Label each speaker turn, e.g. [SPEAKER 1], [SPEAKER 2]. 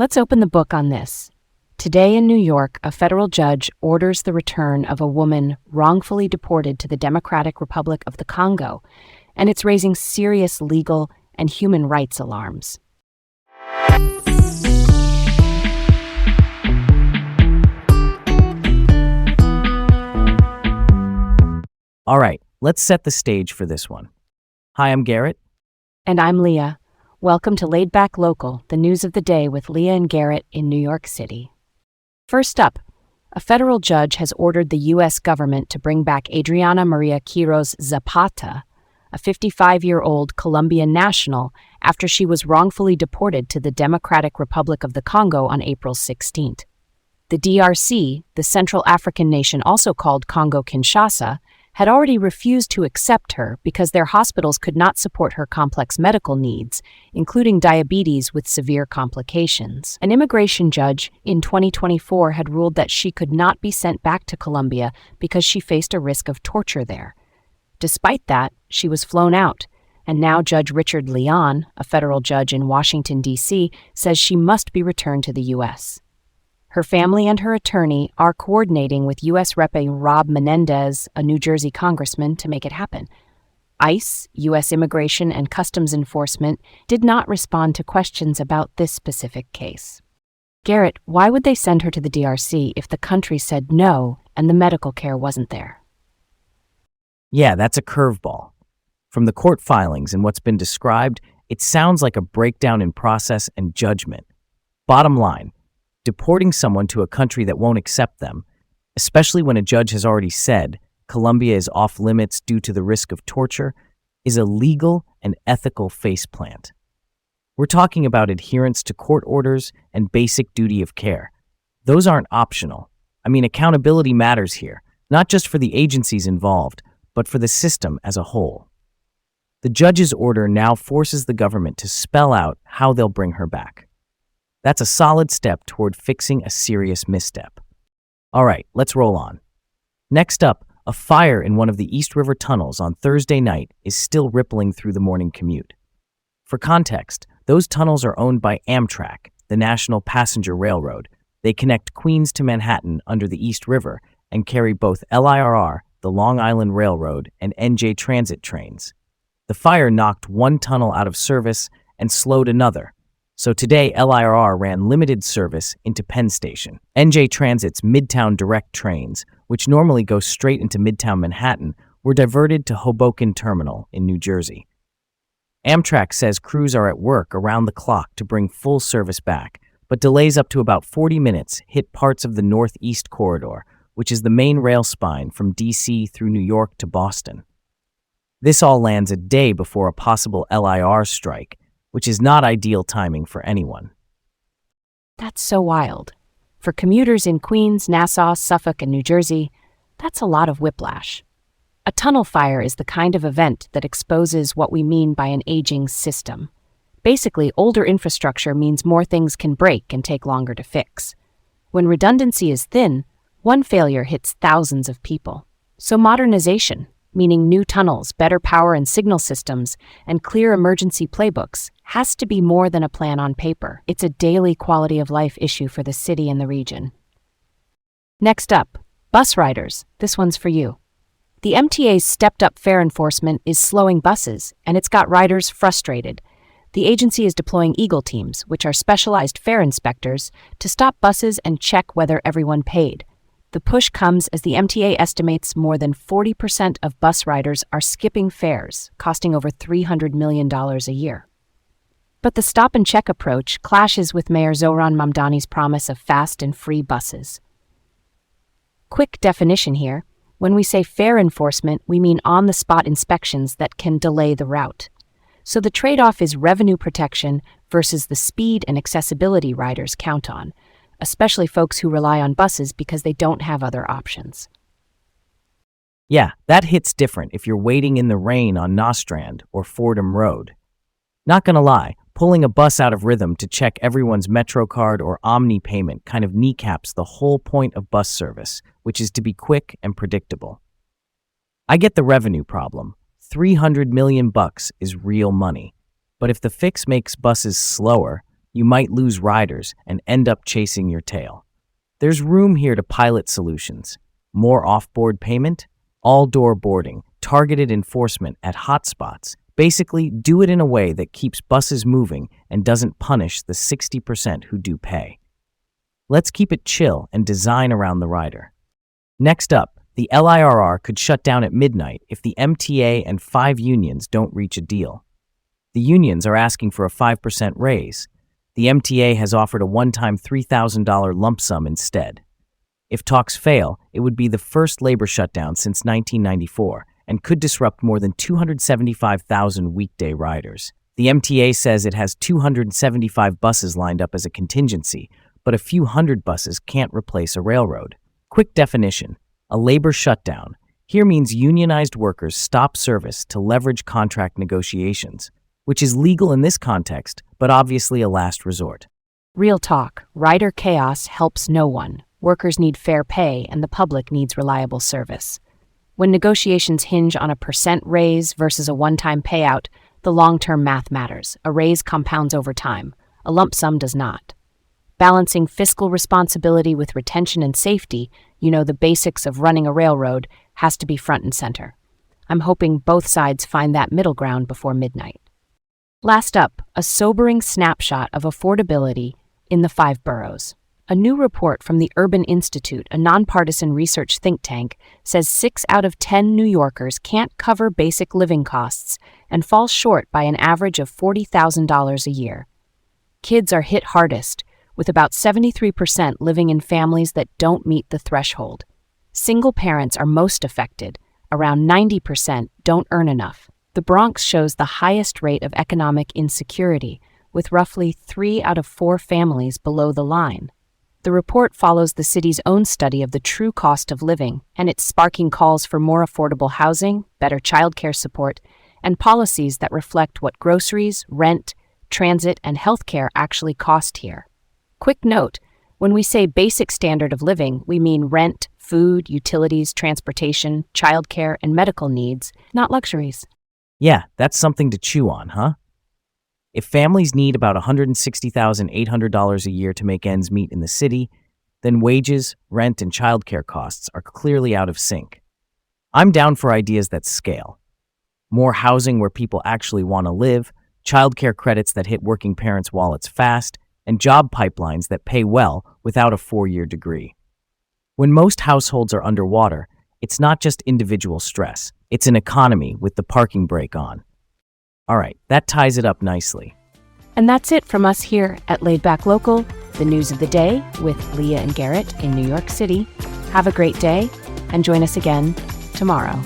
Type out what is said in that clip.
[SPEAKER 1] Let's open the book on this. Today in New York, a federal judge orders the return of a woman wrongfully deported to the Democratic Republic of the Congo, and it's raising serious legal and human rights alarms.
[SPEAKER 2] All right, let's set the stage for this one. Hi, I'm Garrett.
[SPEAKER 1] And I'm Leah. Welcome to Laid Back Local, the news of the day with Leah and Garrett in New York City. First up, a federal judge has ordered the U.S. government to bring back Adriana Maria Quiroz Zapata, a 55-year-old Colombian national, after she was wrongfully deported to the Democratic Republic of the Congo on April 16th. The DRC, the Central African nation also called Congo-Kinshasa, had already refused to accept her because their hospitals could not support her complex medical needs, including diabetes with severe complications. An immigration judge in 2024 had ruled that she could not be sent back to Colombia because she faced a risk of torture there. Despite that, she was flown out, and now Judge Richard Leon, a federal judge in Washington, D.C., says she must be returned to the U.S. Her family and her attorney are coordinating with U.S. Rep. Rob Menendez, a New Jersey congressman, to make it happen. ICE, U.S. Immigration and Customs Enforcement, did not respond to questions about this specific case. Garrett, why would they send her to the DRC if the country said no and the medical care wasn't there?
[SPEAKER 2] Yeah, that's a curveball. From the court filings and what's been described, it sounds like a breakdown in process and judgment. Bottom line, deporting someone to a country that won't accept them, especially when a judge has already said Colombia is off limits due to the risk of torture, is a legal and ethical faceplant. We're talking about adherence to court orders and basic duty of care. Those aren't optional. Accountability matters here, not just for the agencies involved, but for the system as a whole. The judge's order now forces the government to spell out how they'll bring her back. That's a solid step toward fixing a serious misstep. All right, let's roll on. Next up, a fire in one of the East River tunnels on Thursday night is still rippling through the morning commute. For context, those tunnels are owned by Amtrak, the National Passenger Railroad. They connect Queens to Manhattan under the East River and carry both LIRR, the Long Island Railroad, and NJ Transit trains. The fire knocked one tunnel out of service and slowed another. So today, LIRR ran limited service into Penn Station. NJ Transit's Midtown Direct trains, which normally go straight into Midtown Manhattan, were diverted to Hoboken Terminal in New Jersey. Amtrak says crews are at work around the clock to bring full service back, but delays up to about 40 minutes hit parts of the Northeast Corridor, which is the main rail spine from D.C. through New York to Boston. This all lands a day before a possible LIR strike, which is not ideal timing for anyone.
[SPEAKER 1] That's so wild. For commuters in Queens, Nassau, Suffolk, and New Jersey, that's a lot of whiplash. A tunnel fire is the kind of event that exposes what we mean by an aging system. Basically, older infrastructure means more things can break and take longer to fix. When redundancy is thin, one failure hits thousands of people. So modernization, meaning new tunnels, better power and signal systems, and clear emergency playbooks, has to be more than a plan on paper. It's a daily quality of life issue for the city and the region. Next up, bus riders. This one's for you. The MTA's stepped-up fare enforcement is slowing buses, and it's got riders frustrated. The agency is deploying Eagle teams, which are specialized fare inspectors, to stop buses and check whether everyone paid. The push comes as the MTA estimates more than 40% of bus riders are skipping fares, costing over $300 million a year. But the stop-and-check approach clashes with Mayor Zohran Mamdani's promise of fast and free buses. Quick definition here. When we say fare enforcement, we mean on-the-spot inspections that can delay the route. So the trade-off is revenue protection versus the speed and accessibility riders count on, especially folks who rely on buses because they don't have other options.
[SPEAKER 2] Yeah, that hits different if you're waiting in the rain on Nostrand or Fordham Road. Not gonna lie, pulling a bus out of rhythm to check everyone's MetroCard or Omni payment kind of kneecaps the whole point of bus service, which is to be quick and predictable. I get the revenue problem. $300 million is real money. But if the fix makes buses slower, you might lose riders and end up chasing your tail. There's room here to pilot solutions. More off-board payment, all-door boarding, targeted enforcement at hotspots. Basically, do it in a way that keeps buses moving and doesn't punish the 60% who do pay. Let's keep it chill and design around the rider. Next up, the LIRR could shut down at midnight if the MTA and 5 unions don't reach a deal. The unions are asking for a 5% raise. The MTA has offered a one-time $3,000 lump sum instead. If talks fail, it would be the first labor shutdown since 1994 and could disrupt more than 275,000 weekday riders. The MTA says it has 275 buses lined up as a contingency, but a few hundred buses can't replace a railroad. Quick definition: a labor shutdown here means unionized workers stop service to leverage contract negotiations, which is legal in this context, but obviously a last resort.
[SPEAKER 1] Real talk, rider chaos helps no one. Workers need fair pay and the public needs reliable service. When negotiations hinge on a percent raise versus a one-time payout, the long-term math matters. A raise compounds over time. A lump sum does not. Balancing fiscal responsibility with retention and safety, the basics of running a railroad, has to be front and center. I'm hoping both sides find that middle ground before midnight. Last up, a sobering snapshot of affordability in the 5 boroughs. A new report from the Urban Institute, a nonpartisan research think tank, says 6 out of 10 New Yorkers can't cover basic living costs and fall short by an average of $40,000 a year. Kids are hit hardest, with about 73% living in families that don't meet the threshold. Single parents are most affected. Around 90% don't earn enough. The Bronx shows the highest rate of economic insecurity, with roughly 3 out of 4 families below the line. The report follows the city's own study of the true cost of living, and it's sparking calls for more affordable housing, better childcare support, and policies that reflect what groceries, rent, transit, and healthcare actually cost here. Quick note, when we say basic standard of living, we mean rent, food, utilities, transportation, childcare, and medical needs, not luxuries.
[SPEAKER 2] Yeah, that's something to chew on, huh? If families need about $160,800 a year to make ends meet in the city, then wages, rent, and childcare costs are clearly out of sync. I'm down for ideas that scale. More housing where people actually want to live, childcare credits that hit working parents' wallets fast, and job pipelines that pay well without a 4-year degree. When most households are underwater, it's not just individual stress, it's an economy with the parking brake on. All right, that ties it up nicely.
[SPEAKER 1] And that's it from us here at Laid Back Local, the news of the day with Leah and Garrett in New York City. Have a great day and join us again tomorrow.